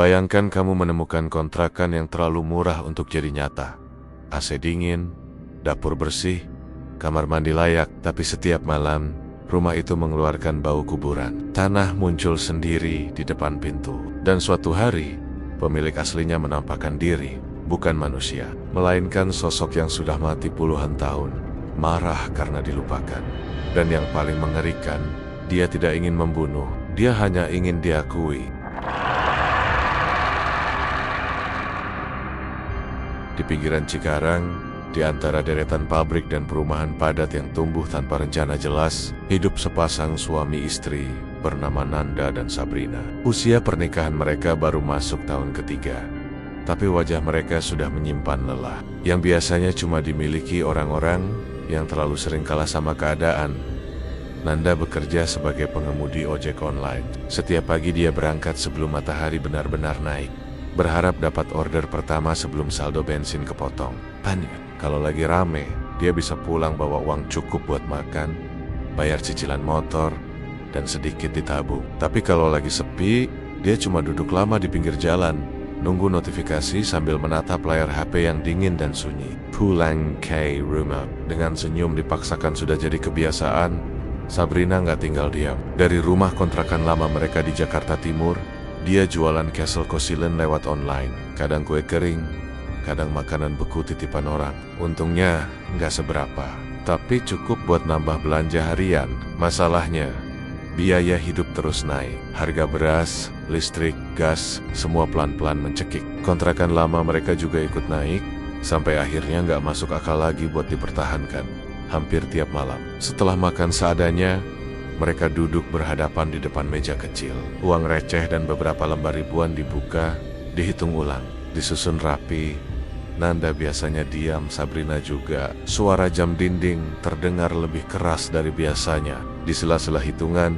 Bayangkan kamu menemukan kontrakan yang terlalu murah untuk jadi nyata. AC dingin, dapur bersih, kamar mandi layak, tapi setiap malam, rumah itu mengeluarkan bau kuburan. Tanah muncul sendiri di depan pintu. Dan suatu hari, pemilik aslinya menampakkan diri, bukan manusia, melainkan sosok yang sudah mati puluhan tahun, marah karena dilupakan. Dan yang paling mengerikan, dia tidak ingin membunuh, dia hanya ingin diakui. Di pinggiran Cikarang, di antara deretan pabrik dan perumahan padat yang tumbuh tanpa rencana jelas, hidup sepasang suami istri bernama Nanda dan Sabrina. Usia pernikahan mereka baru masuk tahun ketiga, tapi wajah mereka sudah menyimpan lelah, yang biasanya cuma dimiliki orang-orang yang terlalu sering kalah sama keadaan. Nanda bekerja sebagai pengemudi ojek online. Setiap pagi dia berangkat sebelum matahari benar-benar naik, berharap dapat order pertama sebelum saldo bensin kepotong. Panik, kalau lagi rame, dia bisa pulang bawa uang cukup buat makan, bayar cicilan motor, dan sedikit ditabung. Tapi kalau lagi sepi, dia cuma duduk lama di pinggir jalan, nunggu notifikasi sambil menatap layar HP yang dingin dan sunyi. Pulang ke rumah dengan senyum dipaksakan sudah jadi kebiasaan. Sabrina nggak tinggal diam. Dari rumah kontrakan lama mereka di Jakarta Timur, dia jualan Castle Kosilen lewat online. Kadang kue kering, kadang makanan beku titipan orang. Untungnya nggak seberapa, tapi cukup buat nambah belanja harian. Masalahnya, biaya hidup terus naik. Harga beras, listrik, gas, semua pelan-pelan mencekik. Kontrakan lama mereka juga ikut naik, sampai akhirnya nggak masuk akal lagi buat dipertahankan. Hampir tiap malam, setelah makan seadanya, mereka duduk berhadapan di depan meja kecil. Uang receh dan beberapa lembar ribuan dibuka, dihitung ulang, disusun rapi. Nanda biasanya diam, Sabrina juga. Suara jam dinding terdengar lebih keras dari biasanya. Di sela-sela hitungan,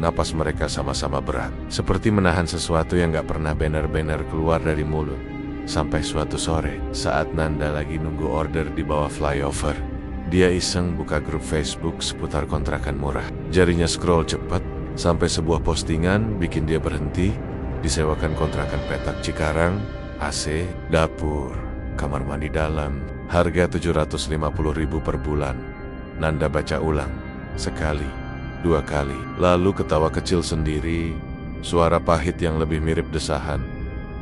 napas mereka sama-sama berat, seperti menahan sesuatu yang gak pernah benar-benar keluar dari mulut. Sampai suatu sore, saat Nanda lagi nunggu order di bawah flyover, dia iseng buka grup Facebook seputar kontrakan murah. Jarinya scroll cepat, sampai sebuah postingan bikin dia berhenti. Disewakan kontrakan petak Cikarang, AC, dapur, kamar mandi dalam, harga 750.000 per bulan. Nanda baca ulang, sekali, dua kali, lalu ketawa kecil sendiri, suara pahit yang lebih mirip desahan.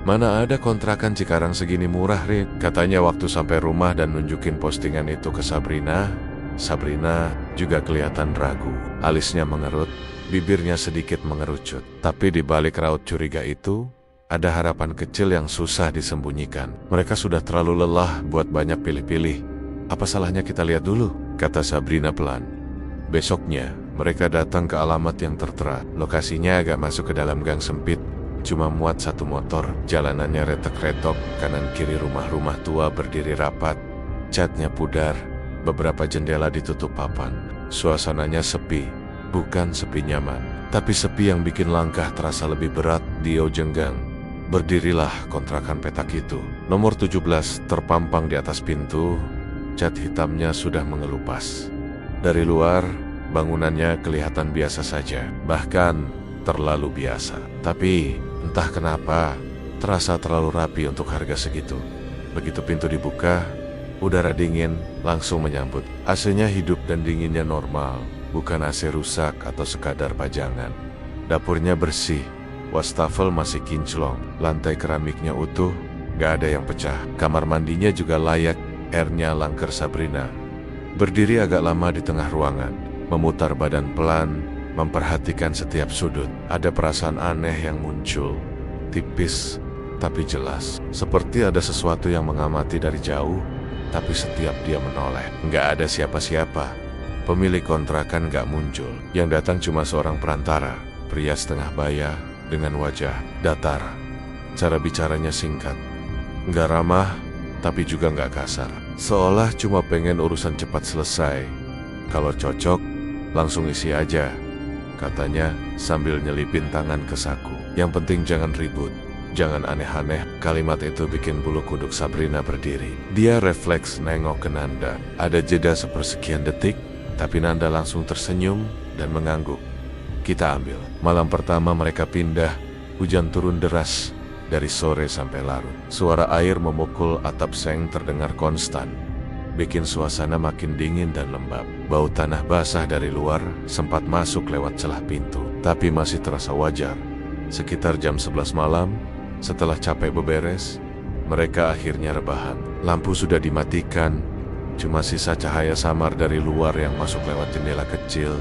Mana ada kontrakan Cikarang segini murah, Rit? Katanya waktu sampai rumah dan nunjukin postingan itu ke Sabrina. Sabrina juga kelihatan ragu. Alisnya mengerut, bibirnya sedikit mengerucut. Tapi di balik raut curiga itu, ada harapan kecil yang susah disembunyikan. Mereka sudah terlalu lelah buat banyak pilih-pilih. Apa salahnya kita lihat dulu? Kata Sabrina pelan. Besoknya, mereka datang ke alamat yang tertera. Lokasinya agak masuk ke dalam gang sempit. Cuma muat satu motor, jalanannya retak-retok, kanan kiri rumah-rumah tua berdiri rapat, catnya pudar, beberapa jendela ditutup papan. Suasananya sepi, bukan sepi nyaman, tapi sepi yang bikin langkah terasa lebih berat. Dio jenggang. Berdirilah kontrakan petak itu. Nomor 17 terpampang di atas pintu, cat hitamnya sudah mengelupas. Dari luar, bangunannya kelihatan biasa saja, bahkan terlalu biasa. Tapi entah kenapa, terasa terlalu rapi untuk harga segitu. Begitu pintu dibuka, udara dingin langsung menyambut. AC-nya hidup dan dinginnya normal, bukan AC rusak atau sekadar pajangan. Dapurnya bersih, wastafel masih kinclong, lantai keramiknya utuh, gak ada yang pecah. Kamar mandinya juga layak, airnya langker. Sabrina berdiri agak lama di tengah ruangan, memutar badan pelan, memperhatikan setiap sudut. Ada perasaan aneh yang muncul, tipis tapi jelas. Seperti ada sesuatu yang mengamati dari jauh, tapi setiap dia menoleh, nggak ada siapa-siapa. Pemilik kontrakan nggak muncul. Yang datang cuma seorang perantara, pria setengah baya dengan wajah datar. Cara bicaranya singkat, nggak ramah tapi juga nggak kasar. Seolah cuma pengen urusan cepat selesai. Kalau cocok, langsung isi aja, katanya sambil nyelipin tangan ke saku. Yang penting jangan ribut, jangan aneh-aneh. Kalimat itu bikin bulu kuduk Sabrina berdiri. Dia refleks nengok ke Nanda. Ada jeda sepersekian detik, tapi Nanda langsung tersenyum dan mengangguk. Kita ambil. Malam pertama mereka pindah, hujan turun deras, dari sore sampai larut. Suara air memukul atap seng terdengar konstan, bikin suasana makin dingin dan lembab. Bau tanah basah dari luar sempat masuk lewat celah pintu, tapi masih terasa wajar. Sekitar jam 11 malam, setelah capek beberes, mereka akhirnya rebahan. Lampu sudah dimatikan, cuma sisa cahaya samar dari luar yang masuk lewat jendela kecil.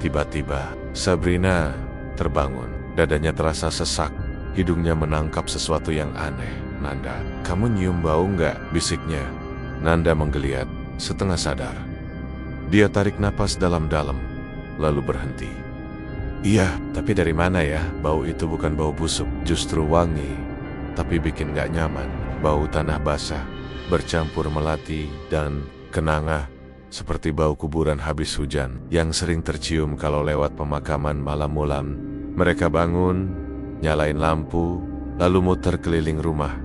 Tiba-tiba, Sabrina terbangun. Dadanya terasa sesak, hidungnya menangkap sesuatu yang aneh. "Nanda, kamu nyium bau nggak?" bisiknya. Nanda menggeliat, setengah sadar. Dia tarik napas dalam-dalam, lalu berhenti. "Iya, tapi dari mana ya? Bau itu bukan bau busuk, justru wangi, tapi bikin gak nyaman. Bau tanah basah, bercampur melati dan kenanga, seperti bau kuburan habis hujan yang sering tercium kalau lewat pemakaman malam-malam." Mereka bangun, nyalain lampu, lalu muter keliling rumah.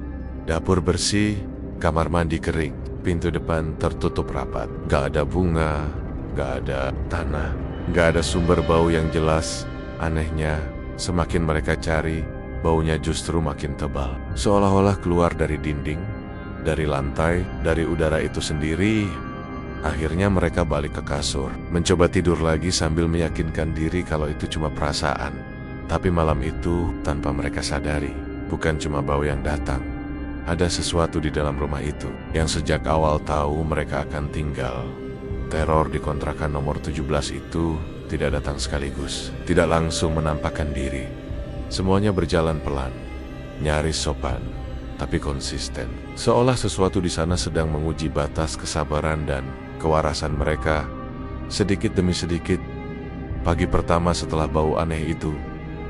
Dapur bersih, kamar mandi kering. Pintu depan tertutup rapat. Gak ada bunga, gak ada tanah, gak ada sumber bau yang jelas. Anehnya, semakin mereka cari, baunya justru makin tebal. Seolah-olah keluar dari dinding, dari lantai, dari udara itu sendiri. Akhirnya mereka balik ke kasur, mencoba tidur lagi sambil meyakinkan diri kalau itu cuma perasaan. Tapi malam itu, tanpa mereka sadari, bukan cuma bau yang datang. Ada sesuatu di dalam rumah itu yang sejak awal tahu mereka akan tinggal. Teror di kontrakan nomor 17 itu tidak datang sekaligus, tidak langsung menampakkan diri. Semuanya berjalan pelan, nyaris sopan, tapi konsisten. Seolah sesuatu di sana sedang menguji batas kesabaran dan kewarasan mereka. Sedikit demi sedikit, pagi pertama setelah bau aneh itu,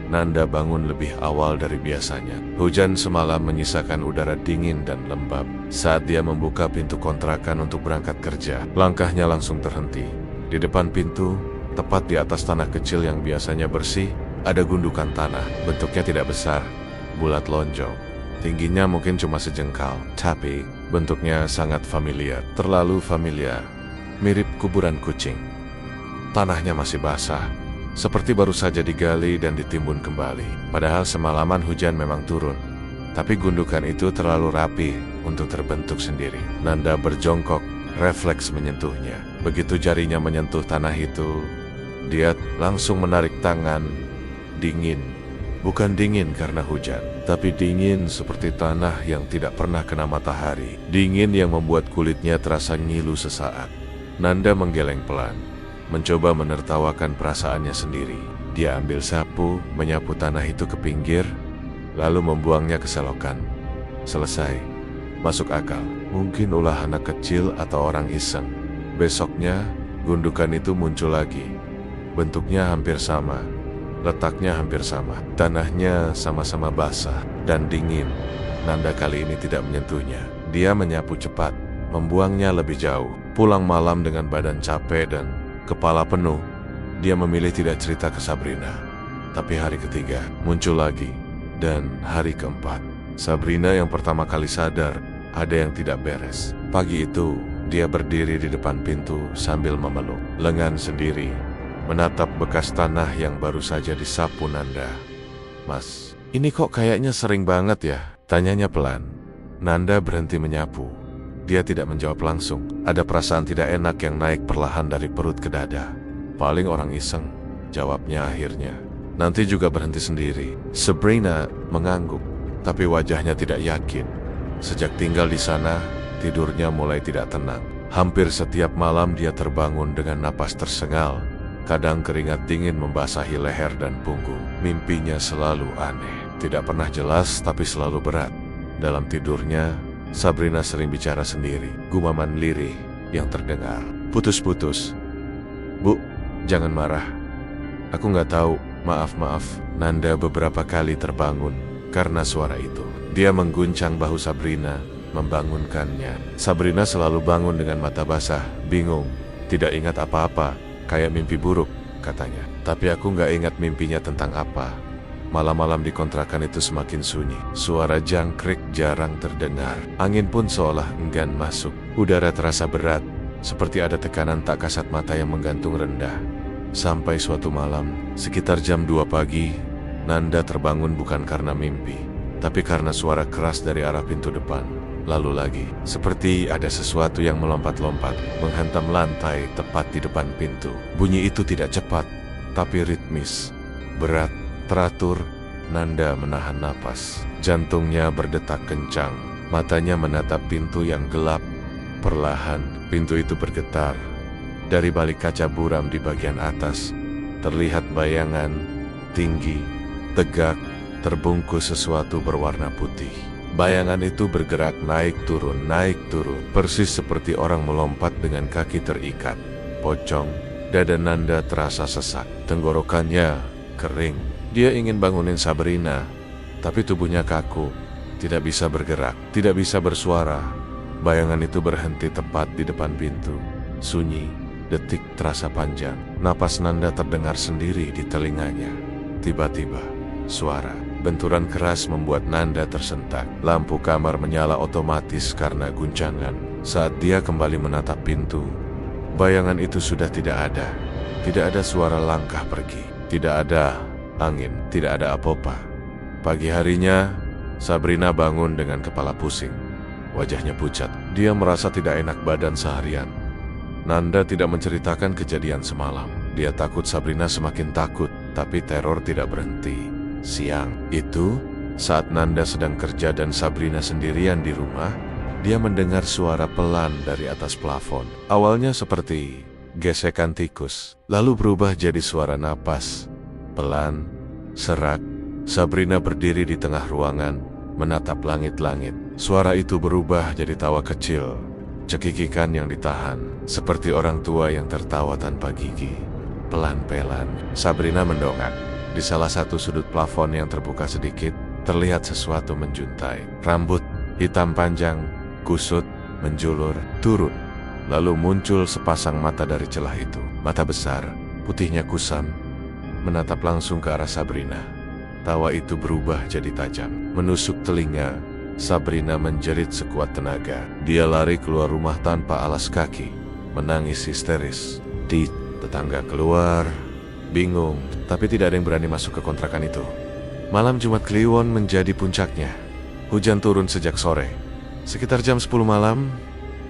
Nanda bangun lebih awal dari biasanya. Hujan semalam menyisakan udara dingin dan lembab. Saat dia membuka pintu kontrakan untuk berangkat kerja, langkahnya langsung terhenti. Di depan pintu, tepat di atas tanah kecil yang biasanya bersih, ada gundukan tanah. Bentuknya tidak besar, bulat lonjong. Tingginya mungkin cuma sejengkal, tapi bentuknya sangat familiar. Terlalu familiar, mirip kuburan kucing. Tanahnya masih basah, seperti baru saja digali dan ditimbun kembali. Padahal semalaman hujan memang turun, tapi gundukan itu terlalu rapi untuk terbentuk sendiri. Nanda berjongkok, refleks menyentuhnya. Begitu jarinya menyentuh tanah itu, dia langsung menarik tangan. Dingin. Bukan dingin karena hujan, tapi dingin seperti tanah yang tidak pernah kena matahari. Dingin yang membuat kulitnya terasa ngilu sesaat. Nanda menggeleng pelan, mencoba menertawakan perasaannya sendiri. Dia ambil sapu, menyapu tanah itu ke pinggir, lalu membuangnya ke selokan. Selesai. Masuk akal. Mungkin ulah anak kecil atau orang iseng. Besoknya, gundukan itu muncul lagi. Bentuknya hampir sama, letaknya hampir sama. Tanahnya sama-sama basah dan dingin. Nanda kali ini tidak menyentuhnya. Dia menyapu cepat, membuangnya lebih jauh. Pulang malam dengan badan capek dan kepala penuh, dia memilih tidak cerita ke Sabrina. Tapi hari ketiga muncul lagi, dan hari keempat. Sabrina yang pertama kali sadar ada yang tidak beres. Pagi itu, dia berdiri di depan pintu sambil memeluk lengan sendiri, menatap bekas tanah yang baru saja disapu Nanda. "Mas, ini kok kayaknya sering banget ya?" tanyanya pelan. Nanda berhenti menyapu. Dia tidak menjawab langsung. Ada perasaan tidak enak yang naik perlahan dari perut ke dada. "Paling orang iseng," jawabnya akhirnya. "Nanti juga berhenti sendiri." Sabrina mengangguk, tapi wajahnya tidak yakin. Sejak tinggal di sana, tidurnya mulai tidak tenang. Hampir setiap malam dia terbangun dengan napas tersengal. Kadang keringat dingin membasahi leher dan punggung. Mimpinya selalu aneh. Tidak pernah jelas, tapi selalu berat. Dalam tidurnya, Sabrina sering bicara sendiri, gumaman lirih yang terdengar putus-putus. "Bu, jangan marah. Aku nggak tahu. Maaf." Nanda beberapa kali terbangun karena suara itu. Dia mengguncang bahu Sabrina, membangunkannya. Sabrina selalu bangun dengan mata basah, bingung, tidak ingat apa-apa, kayak mimpi buruk, katanya. Tapi aku nggak ingat mimpinya tentang apa. Malam-malam di kontrakan itu semakin sunyi. Suara jangkrik jarang terdengar. Angin pun seolah enggan masuk. Udara terasa berat, seperti ada tekanan tak kasat mata yang menggantung rendah. Sampai suatu malam, sekitar jam 2 pagi, Nanda terbangun bukan karena mimpi, tapi karena suara keras dari arah pintu depan. Lalu lagi, seperti ada sesuatu yang melompat-lompat, menghantam lantai tepat di depan pintu. Bunyi itu tidak cepat, tapi ritmis, berat, teratur. Nanda menahan napas. Jantungnya berdetak kencang. Matanya menatap pintu yang gelap. Perlahan, pintu itu bergetar. Dari balik kaca buram di bagian atas, terlihat bayangan, tinggi, tegak, terbungkus sesuatu berwarna putih. Bayangan itu bergerak naik turun, persis seperti orang melompat dengan kaki terikat. Pocong, dada Nanda terasa sesak, tenggorokannya kering. Dia ingin bangunin Sabrina, tapi tubuhnya kaku, tidak bisa bergerak, tidak bisa bersuara. Bayangan itu berhenti tepat di depan pintu. Sunyi, detik terasa panjang. Napas Nanda terdengar sendiri di telinganya. Tiba-tiba, suara benturan keras membuat Nanda tersentak. Lampu kamar menyala otomatis karena guncangan. Saat dia kembali menatap pintu, bayangan itu sudah tidak ada. Tidak ada suara langkah pergi. Tidak ada angin, tidak ada apa-apa. Pagi harinya, Sabrina bangun dengan kepala pusing. Wajahnya pucat. Dia merasa tidak enak badan seharian. Nanda tidak menceritakan kejadian semalam. Dia takut Sabrina semakin takut, tapi teror tidak berhenti. Siang itu, saat Nanda sedang kerja dan Sabrina sendirian di rumah, dia mendengar suara pelan dari atas plafon. Awalnya seperti gesekan tikus, lalu berubah jadi suara napas. Pelan, serak. Sabrina berdiri di tengah ruangan, menatap langit-langit. Suara itu berubah jadi tawa kecil, cekikikan yang ditahan, seperti orang tua yang tertawa tanpa gigi. Pelan-pelan, Sabrina mendongak. Di salah satu sudut plafon yang terbuka sedikit, terlihat sesuatu menjuntai. Rambut hitam panjang, kusut, menjulur, turun. Lalu muncul sepasang mata dari celah itu. Mata besar, putihnya kusam, menatap langsung ke arah Sabrina. Tawa itu berubah jadi tajam, menusuk telinga. Sabrina menjerit sekuat tenaga. Dia lari keluar rumah tanpa alas kaki, menangis histeris. Tetangga keluar, bingung, tapi tidak ada yang berani masuk ke kontrakan itu. Malam Jumat Kliwon menjadi puncaknya. Hujan turun sejak sore. Sekitar jam 10 malam,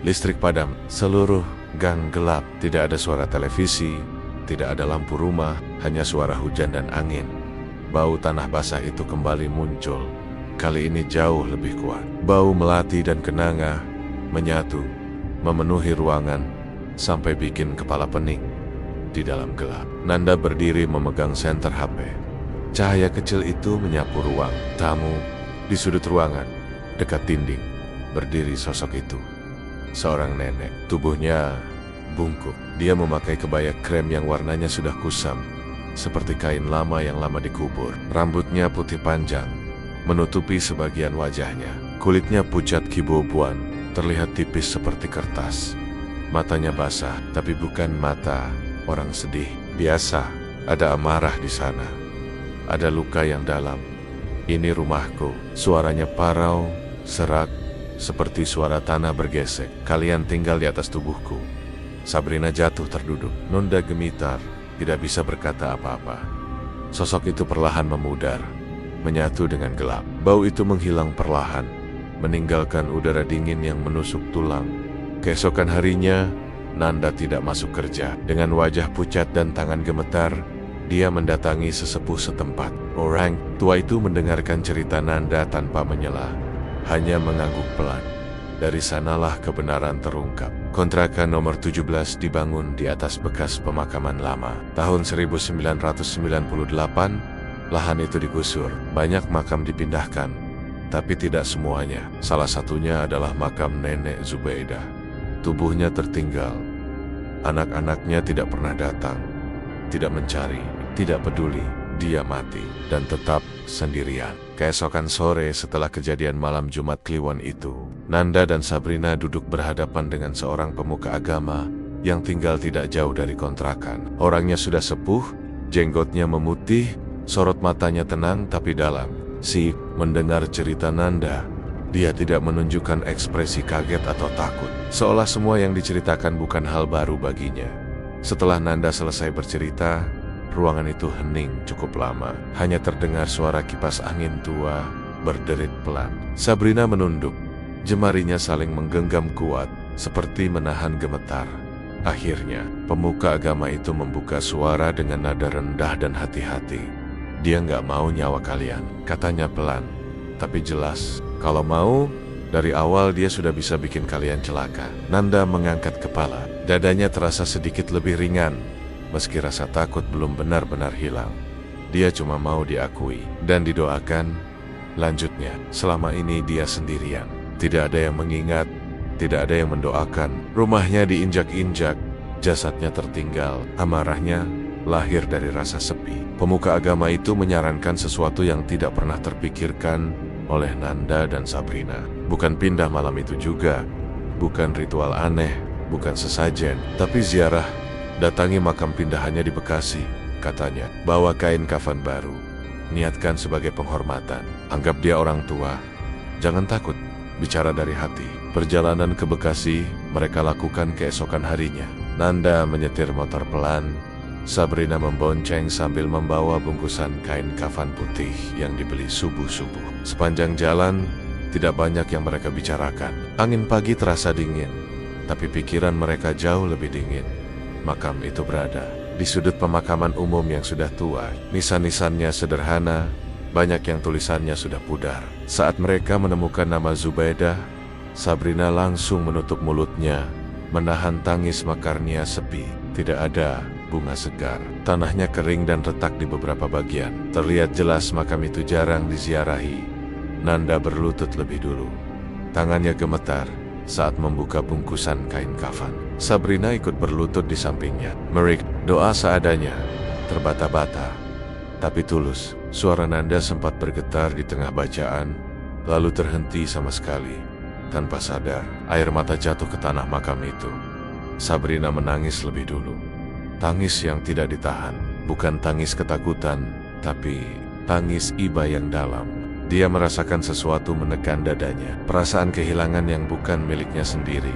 listrik padam. Seluruh gang gelap. Tidak ada suara televisi, tidak ada lampu rumah, hanya suara hujan dan angin. Bau tanah basah itu kembali muncul. Kali ini jauh lebih kuat. Bau melati dan kenanga menyatu, memenuhi ruangan, sampai bikin kepala pening. Di dalam gelap, Nanda berdiri memegang senter HP. Cahaya kecil itu menyapu ruang. Tamu di sudut ruangan, dekat dinding, berdiri sosok itu. Seorang nenek, tubuhnya bungkuk. Dia memakai kebaya krem yang warnanya sudah kusam, seperti kain lama yang lama dikubur. Rambutnya putih panjang, menutupi sebagian wajahnya. Kulitnya pucat kibobuan, terlihat tipis seperti kertas. Matanya basah, tapi bukan mata orang sedih. Biasa, ada amarah di sana. Ada luka yang dalam. Ini rumahku. Suaranya parau, serak, seperti suara tanah bergesek. Kalian tinggal di atas tubuhku. Sabrina jatuh terduduk. Nanda gemitar, tidak bisa berkata apa-apa. Sosok itu perlahan memudar, menyatu dengan gelap. Bau itu menghilang perlahan, meninggalkan udara dingin yang menusuk tulang. Keesokan harinya, Nanda tidak masuk kerja. Dengan wajah pucat dan tangan gemetar, dia mendatangi sesepuh setempat. Orang tua itu mendengarkan cerita Nanda tanpa menyela, hanya mengangguk pelan. Dari sanalah kebenaran terungkap. Kontrakan nomor 17 dibangun di atas bekas pemakaman lama. Tahun 1998, lahan itu digusur. Banyak makam dipindahkan, tapi tidak semuanya. Salah satunya adalah makam Nenek Zubaidah. Tubuhnya tertinggal. Anak-anaknya tidak pernah datang, tidak mencari, tidak peduli. Dia mati dan tetap sendirian. Keesokan sore setelah kejadian malam Jumat Kliwon itu, Nanda dan Sabrina duduk berhadapan dengan seorang pemuka agama yang tinggal tidak jauh dari kontrakan. Orangnya sudah sepuh, jenggotnya memutih, sorot matanya tenang tapi dalam. Mendengar cerita Nanda, dia tidak menunjukkan ekspresi kaget atau takut, seolah semua yang diceritakan bukan hal baru baginya. Setelah Nanda selesai bercerita, ruangan itu hening cukup lama. Hanya terdengar suara kipas angin tua berderit pelan. Sabrina menunduk. Jemarinya saling menggenggam kuat, seperti menahan gemetar. Akhirnya, pemuka agama itu membuka suara dengan nada rendah dan hati-hati. "Dia nggak mau nyawa kalian," katanya pelan, tapi jelas. "Kalau mau, dari awal dia sudah bisa bikin kalian celaka." Nanda mengangkat kepala. Dadanya terasa sedikit lebih ringan, meski rasa takut belum benar-benar hilang. Dia cuma mau diakui dan didoakan. Lanjutnya, selama ini dia sendirian. Tidak ada yang mengingat, tidak ada yang mendoakan. Rumahnya diinjak-injak, jasadnya tertinggal. Amarahnya lahir dari rasa sepi. Pemuka agama itu menyarankan sesuatu yang tidak pernah terpikirkan oleh Nanda dan Sabrina. Bukan pindah malam itu juga, bukan ritual aneh, bukan sesajen, tapi ziarah. Datangi makam pindahannya di Bekasi, katanya. Bawa kain kafan baru, niatkan sebagai penghormatan. Anggap dia orang tua. Jangan takut, bicara dari hati. Perjalanan ke Bekasi mereka lakukan keesokan harinya. Nanda menyetir motor pelan, Sabrina membonceng sambil membawa bungkusan kain kafan putih yang dibeli subuh-subuh. Sepanjang jalan, tidak banyak yang mereka bicarakan. Angin pagi terasa dingin, tapi pikiran mereka jauh lebih dingin. Makam itu berada di sudut pemakaman umum yang sudah tua. Nisan-nisannya sederhana, banyak yang tulisannya sudah pudar. Saat mereka menemukan nama Zubaidah, Sabrina langsung menutup mulutnya, menahan tangis. Makarnya sepi, tidak ada bunga segar. Tanahnya kering dan retak di beberapa bagian. Terlihat jelas makam itu jarang diziarahi. Nanda berlutut lebih dulu. Tangannya gemetar saat membuka bungkusan kain kafan. Sabrina ikut berlutut di sampingnya. Merik, doa seadanya, terbata-bata, tapi tulus. Suara Nanda sempat bergetar di tengah bacaan, lalu terhenti sama sekali. Tanpa sadar, air mata jatuh ke tanah makam itu. Sabrina menangis lebih dulu. Tangis yang tidak ditahan, bukan tangis ketakutan, tapi tangis iba yang dalam. Dia merasakan sesuatu menekan dadanya, perasaan kehilangan yang bukan miliknya sendiri.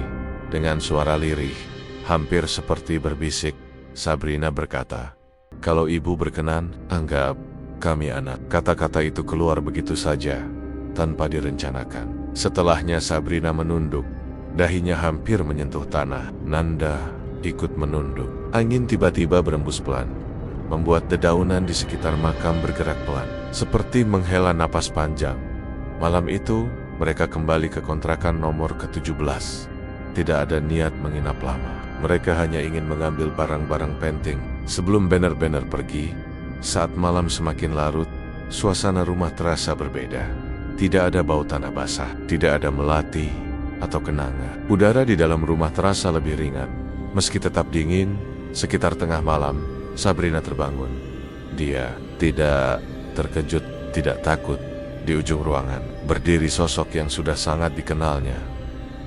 Dengan suara lirih, hampir seperti berbisik, Sabrina berkata, "Kalau ibu berkenan, anggap kami anak." Kata-kata itu keluar begitu saja, tanpa direncanakan. Setelahnya Sabrina menunduk, dahinya hampir menyentuh tanah. Nanda ikut menunduk. Angin tiba-tiba berembus pelan, membuat dedaunan di sekitar makam bergerak pelan, seperti menghela napas panjang. Malam itu, mereka kembali ke kontrakan nomor ke-17. Tidak ada niat menginap lama. Mereka hanya ingin mengambil barang-barang penting sebelum benar-benar pergi. Saat malam semakin larut, suasana rumah terasa berbeda. Tidak ada bau tanah basah, tidak ada melati atau kenanga. Udara di dalam rumah terasa lebih ringan. Meski tetap dingin, sekitar tengah malam, Sabrina terbangun. Dia tidak terkejut, tidak takut. Di ujung ruangan, berdiri sosok yang sudah sangat dikenalnya.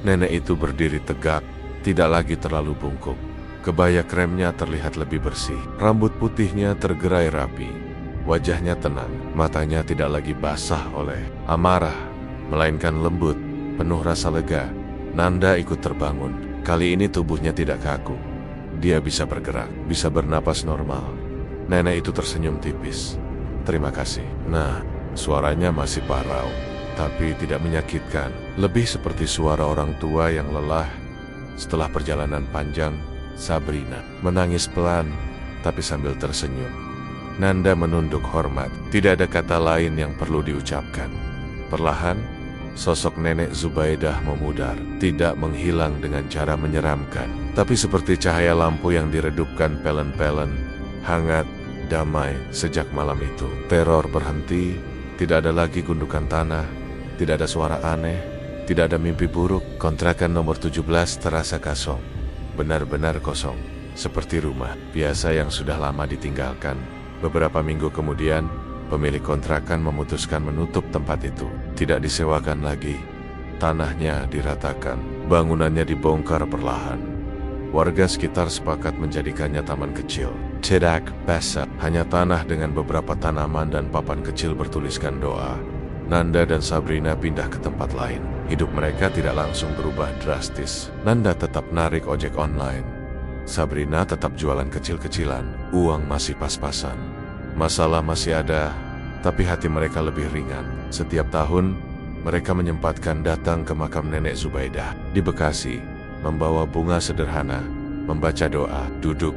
Nenek itu berdiri tegak, tidak lagi terlalu bungkuk. Kebaya kremnya terlihat lebih bersih. Rambut putihnya tergerai rapi. Wajahnya tenang, matanya tidak lagi basah oleh amarah, melainkan lembut, penuh rasa lega. Nanda ikut terbangun. Kali ini tubuhnya tidak kaku. Dia bisa bergerak, bisa bernapas normal. Nenek itu tersenyum tipis. "Terima kasih." Nah, suaranya masih parau, tapi tidak menyakitkan. Lebih seperti suara orang tua yang lelah setelah perjalanan panjang. Sabrina menangis pelan, tapi sambil tersenyum. Nanda menunduk hormat. Tidak ada kata lain yang perlu diucapkan. Perlahan, sosok nenek Zubaidah memudar. Tidak menghilang dengan cara menyeramkan, tapi seperti cahaya lampu yang diredupkan pelan-pelan, hangat, damai. Sejak malam itu, teror berhenti. Tidak ada lagi gundukan tanah, tidak ada suara aneh, tidak ada mimpi buruk. Kontrakan nomor 17 terasa kosong, benar-benar kosong, seperti rumah biasa yang sudah lama ditinggalkan. Beberapa minggu kemudian, pemilik kontrakan memutuskan menutup tempat itu. Tidak disewakan lagi. Tanahnya diratakan, bangunannya dibongkar perlahan. Warga sekitar sepakat menjadikannya taman kecil. Tidak basah, hanya tanah dengan beberapa tanaman dan papan kecil bertuliskan doa. Nanda dan Sabrina pindah ke tempat lain. Hidup mereka tidak langsung berubah drastis. Nanda tetap narik ojek online. Sabrina tetap jualan kecil-kecilan. Uang masih pas-pasan. Masalah masih ada, tapi hati mereka lebih ringan. Setiap tahun, mereka menyempatkan datang ke makam nenek Zubaidah di Bekasi, membawa bunga sederhana, membaca doa, duduk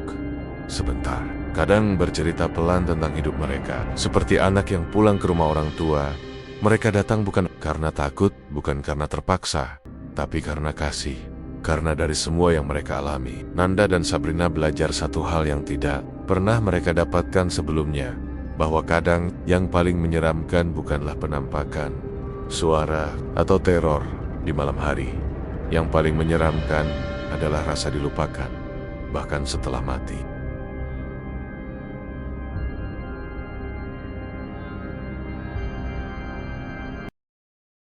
sebentar. Kadang bercerita pelan tentang hidup mereka. Seperti anak yang pulang ke rumah orang tua, mereka datang bukan karena takut, bukan karena terpaksa, tapi karena kasih. Karena dari semua yang mereka alami, Nanda dan Sabrina belajar satu hal yang tidak pernah mereka dapatkan sebelumnya, bahwa kadang yang paling menyeramkan bukanlah penampakan, suara, atau teror di malam hari. Yang paling menyeramkan adalah rasa dilupakan, bahkan setelah mati.